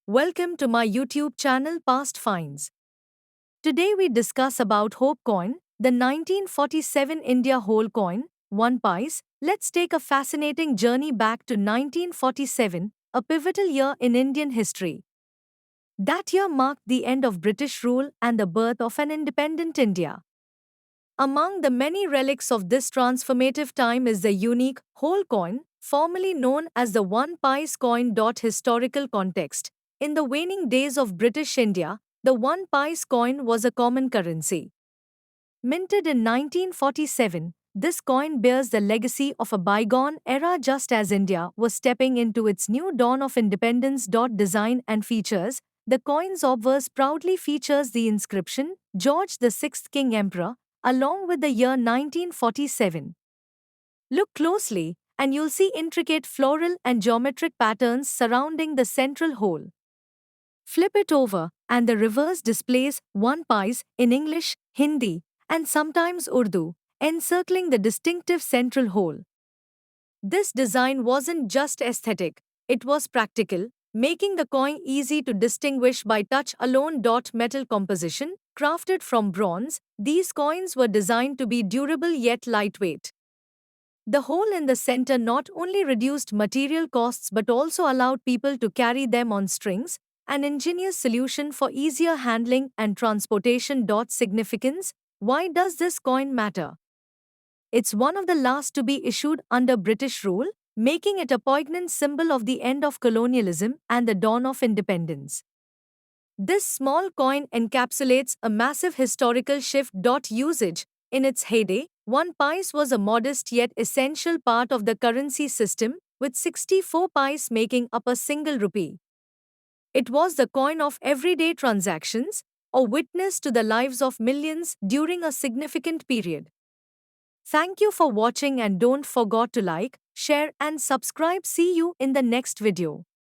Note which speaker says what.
Speaker 1: Welcome to my YouTube channel Past Finds. Today we discuss about Hope Coin, the 1947 India whole coin, 1 pice. Let's take a fascinating journey back to 1947, a pivotal year in Indian history. That year marked the end of British rule and the birth of an independent India. Among the many relics of this transformative time is the unique whole coin, formerly known as the 1 pice coin. Historical context. In the waning days of British India, the 1 pice coin was a common currency. Minted in 1947, this coin bears the legacy of a bygone era just as India was stepping into its new dawn of independence. Design and features. The coin's obverse proudly features the inscription, George VI King Emperor, along with the year 1947. Look closely, and you'll see intricate floral and geometric patterns surrounding the central hole. Flip it over, and the reverse displays 1 pice in English, Hindi, and sometimes Urdu, encircling the distinctive central hole. This design wasn't just aesthetic, it was practical, making the coin easy to distinguish by touch alone. Metal composition, crafted from bronze, these coins were designed to be durable yet lightweight. The hole in the center not only reduced material costs but also allowed people to carry them on strings, an ingenious solution for easier handling and transportation. Significance. Why does this coin matter? It's one of the last to be issued under British rule, making it a poignant symbol of the end of colonialism and the dawn of independence. This small coin encapsulates a massive historical shift. Usage. In its heyday, 1 pice was a modest yet essential part of the currency system, with 64 pice making up a single rupee. It was the coin of everyday transactions, a witness to the lives of millions during a significant period. Thank you for watching and don't forget to like, share and subscribe. See you in the next video.